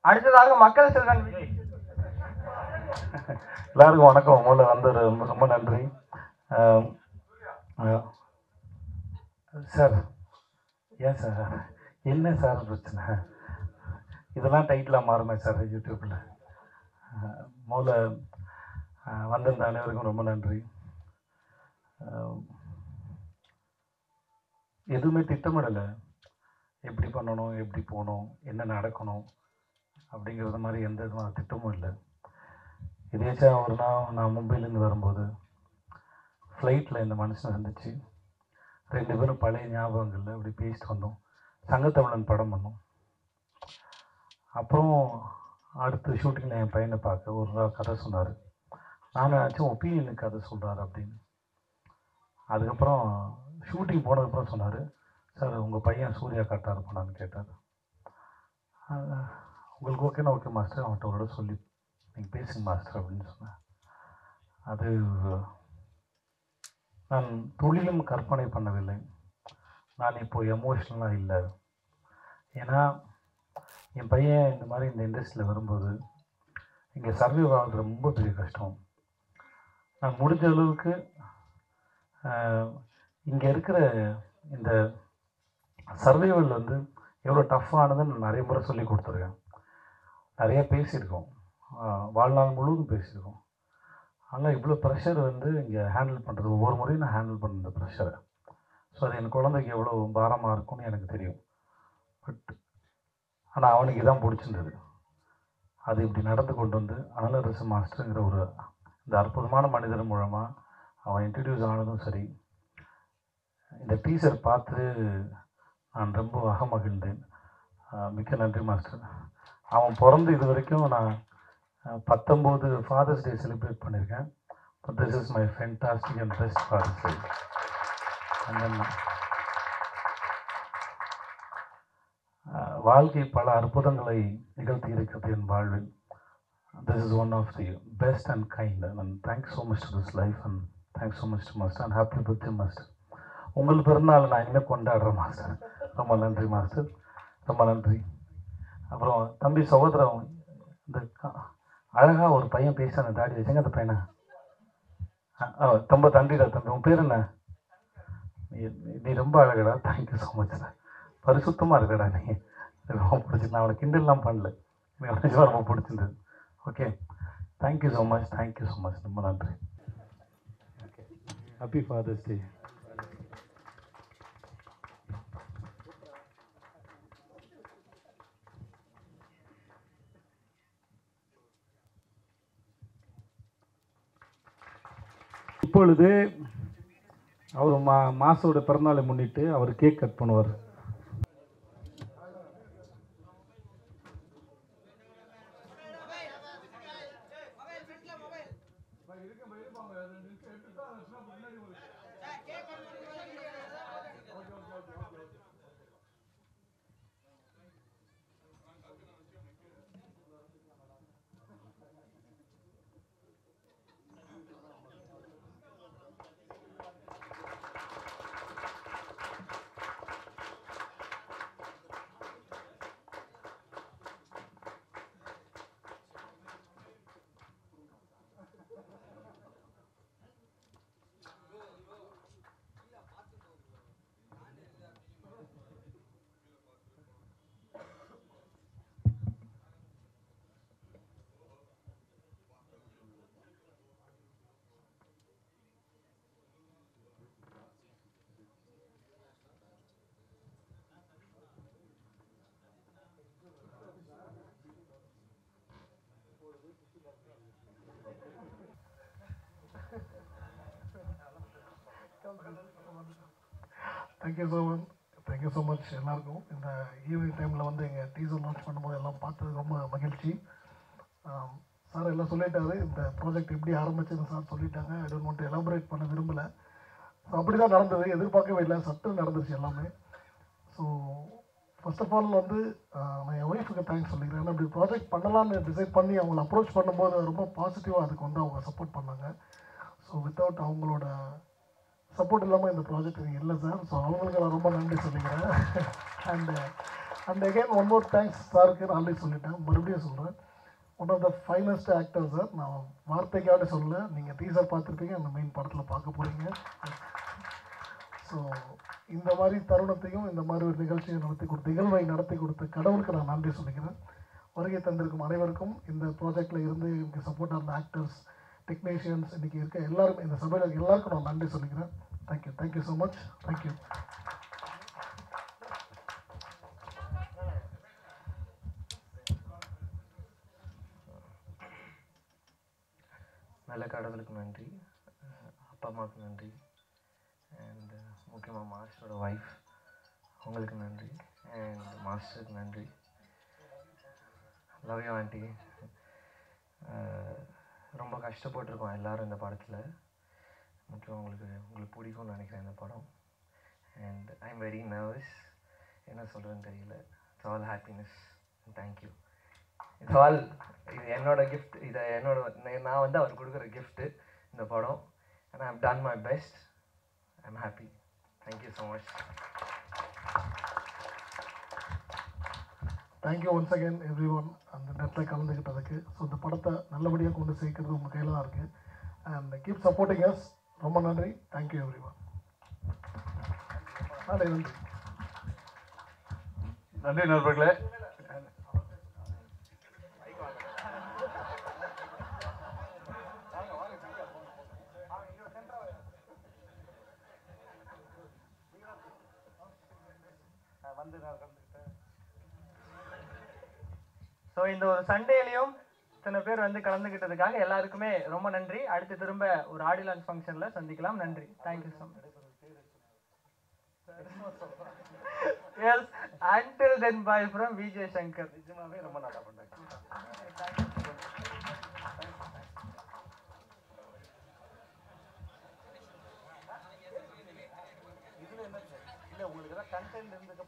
அடுத்ததாக மக்கள் செல்வன் விஜய். எல்லாருக்கும் வணக்கம். முதல்ல வந்து ரொம்ப நன்றி சார். ஏன் சார் என்ன சார் பிரச்சனை? இதெல்லாம் டைட்டிலாக மாறுமே சார் யூடியூப்பில். முதல்ல வந்திருந்த அனைவருக்கும் ரொம்ப நன்றி. எதுவுமே திட்டமிடலை, எப்படி பண்ணணும், எப்படி போகணும், என்ன நடக்கணும் அப்படிங்கிறது மாதிரி எந்த விதமான திட்டமும் இல்லை. இதேச்சா ஒரு நாள் நான் மும்பையிலேருந்து வரும்போது ஃப்ளைட்டில் இந்த மனுஷனை சந்திச்சு 2 பேரும் பழைய ஞாபகங்களில் அப்படி பேசிட்டு வந்தோம். சங்கத்தமிழன் படம் பண்ணோம். அப்புறம் அடுத்த ஷூட்டிங்கில் என் பையனை பார்க்க ஒரு நாள் கதை சொன்னார். நான் நினச்சேன் ஒப்பீனியனுக்கு கதை சொல்கிறார் அப்படின்னு. அதுக்கப்புறம் ஷூட்டிங் போனதுக்கப்புறம் சொன்னார், சார் உங்கள் பையன் சூர்யா கரெக்டாக இருப்பானான்னு கேட்டார். உங்களுக்கு ஓகேனா ஓகே மாஸ்டர், அவன்கிட்ட ஒரு தடவை சொல்லி நீங்கள் பேசுங்க மாஸ்டர் அப்படின்னு சொன்னேன். அது நான் தொழிலும் கற்பனை பண்ணவில்லை. நான் இப்போது எமோஷ்னலாக இல்லை. ஏன்னா என் பையன் இந்த மாதிரி இந்த இண்டஸ்ட்ரியில் வரும்போது இங்கே சர்வைவ் ஆகிறது ரொம்ப பெரிய கஷ்டம். நான் முடிஞ்ச அளவுக்கு இங்கே இருக்கிற இந்த சர்வைவல் வந்து எவ்வளோ டஃப்பானதுன்னு நான் நிறைய முறை சொல்லி கொடுத்துருக்கேன். நிறையா பேசியிருக்கோம், வாழ்நாள் முழுவதும் பேசியிருக்கோம். ஆனால் இவ்வளோ ப்ரெஷர் வந்து இங்கே ஹேண்டில் பண்ணுறது, ஒவ்வொரு முறையும் நான் ஹேண்டில் பண்ண இந்த ப்ரெஷரை. ஸோ அது என் குழந்தைக்கு எவ்வளோ பாரமாக இருக்கும்னு எனக்கு தெரியும். பட் ஆனால் அவனுக்கு இதான் பிடிச்சிருந்தது. அது இப்படி நடந்து கொண்டு வந்து அனலரசு மாஸ்டருங்கிற ஒரு இந்த அற்புதமான மனிதர் மூலமாக அவன் இன்ட்ரடியூஸ் ஆனதும் சரி, இந்த டீசர் பார்த்து நான் ரொம்ப அகமகிழ்ந்தேன். மிக்க நன்றி மாஸ்டர். அவன் பிறந்து இது வரைக்கும் நான் 19 ஃபாதர்ஸ் டே செலிப்ரேட் பண்ணியிருக்கேன். But this is my fantastic and best Father's Day. வாழ்க்கை பல அற்புதங்களை நிகழ்த்தி இருக்கிறது என் வாழ்வில். This is one of the best and kind. And thanks so much to this life and thanks so much to master and happy birthday master. உங்கள் பிறந்தநாள் நான் இன்னும் கொண்டாடுறேன் மாஸ்டர். ரொம்ப நன்றி மாஸ்டர், ரொம்ப நன்றி. அப்புறம் தம்பி சகோதரன், இந்த அழகாக ஒரு பையன் பேச அந்த தாடி வச்சுங்க, அந்த பையனை ரொம்ப நன்றிடா தம்பி. உன் பேர் என்ன? நீ ரொம்ப அழகடா. Thank you so much sir. பரிசுத்தமாக இருக்கடா நீ. ரொம்ப பிடிச்சிருந்தேன். நான் அவனை கிண்டல்லாம் பண்ணல, எனக்கு நிஜமாக ரொம்ப பிடிச்சிருந்தது. Okay, thank you so much, thank you so much, ரொம்ப நன்றி. ஓகே, ஹாப்பி ஃபாதர்ஸ் டே. இப்பொழுது அவர் மாசோட பிறந்தநாளை முன்னிட்டு அவர் கேக் கட் பண்ணுவார். தேங்க்யூ ஸோ மச் எல்லாருக்கும். இந்த ஈவினிங் டைமில் வந்து எங்கள் டீசர் லான்ச் பண்ணும்போது எல்லாம் பார்த்தது ரொம்ப மகிழ்ச்சி. சார் எல்லாம் சொல்லிட்டாரு, இந்த ப்ராஜெக்ட் எப்படி ஆரம்பிச்சுன்னு சார் சொல்லிட்டாங்க. I don't want to elaborate பண்ண விரும்பலை. ஸோ அப்படி தான் நடந்தது, எதிர்பார்க்கவே இல்லை, சட்டு நடந்துச்சு எல்லாமே. ஸோ ஃபர்ஸ்ட் ஆஃப் ஆல் வந்து நான் என் ஒய்ஃபுக்கு தேங்க்ஸ் சொல்லிக்கிறேன். ஏன்னா இப்படி ப்ராஜெக்ட் பண்ணலான்னு டிசைட் பண்ணி அவங்கள அப்ரோச் பண்ணும்போது ரொம்ப பாசிட்டிவாக அதுக்கு வந்து அவங்க சப்போர்ட் பண்ணாங்க. ஸோ வித்தவுட் அவங்களோட சப்போர்ட் இல்லாமல் இந்த ப்ராஜெக்ட் இல்லை சார். ஸோ அவங்களுக்கு நான் ரொம்ப நன்றி சொல்லிக்கிறேன். And and again one more thanks சாருக்கு நான் ஆல்ரெடி சொல்லிட்டேன், மறுபடியும் சொல்கிறேன். One of the finest actor sir. நான் வார்த்தைக்காக சொல்ல, நீங்கள் டீசர் பார்த்துருப்பீங்க, அந்த மெயின் படத்தில் பார்க்க போகிறீங்க. ஸோ இந்த மாதிரி தருணத்தையும் இந்த மாதிரி ஒரு நிகழ்ச்சியை நிகழ்வை நடத்தி கொடுத்த கடவுளுக்கு நான் நன்றி சொல்லிக்கிறேன். வருகை தந்திருக்கும் அனைவருக்கும், இந்த ப்ராஜெக்டில் இருந்து எனக்கு சப்போர்ட் ஆன ஆக்டர்ஸ், டெக்னீஷியன்ஸ், இன்றைக்கி இருக்க எல்லாரும், இந்த சபையில் எல்லாருக்கும் நான் நன்றி சொல்லிக்கிறேன். Thank you, thank you so much. Thank you. நல்ல கடவுளுக்கு நன்றி, அப்பா அம்மாவுக்கு நன்றி, அண்ட் முக்கியமாக மாஸ்டரோட ஒய்ஃப் உங்களுக்கு நன்றி, அண்ட் மாஸ்டருக்கு நன்றி. Love you aunty. ரொம்ப கஷ்டப்பட்டுருக்கோம் எல்லோரும் இந்த படத்தில். முக்கியம் உங்களுக்கு பிடிக்கும்னு நினைக்கிறேன் இந்த படம். And I am very nervous, என்ன சொல்கிறேன்னு தெரியல. It's all happiness. தேங்க்யூ. இது என்னோட கிஃப்ட். இதை நான் வந்து அவர் கொடுக்குற கிஃப்ட்டு இந்த படம். And I have done my best. I am happy. Thank you so much. Thank you once again everyone அந்த நேரத்தில் கலந்துக்கிட்டதுக்கு. ஸோ இந்த படத்தை நல்லபடியாக கொண்டு சேர்க்கறது உங்கள் கையில் தான் இருக்குது. And keep supporting us. ரொம்ப நன்றி. Thank you every one. நன்றி. நன்றி நண்பர்களே. ஸோ இந்த ஒரு சண்டேலையும் இத்தனை பேர் வந்து கலந்துக்கிட்டதுக்காக எல்லாருக்குமே ரொம்ப நன்றி. அடுத்து திரும்ப ஒரு ஆடியோ லான்ச் ஃபங்க்ஷனில் சந்திக்கலாம். நன்றி. Thank you so much. Yes, until then bye from Vijay Shankar. நிஜமாவே ரொம்ப நல்லா பண்ணாங்க. இதில் என்ன இல்லை, உங்களுக்கு ஏதாவது கண்டென்ட் இருந்துச்சு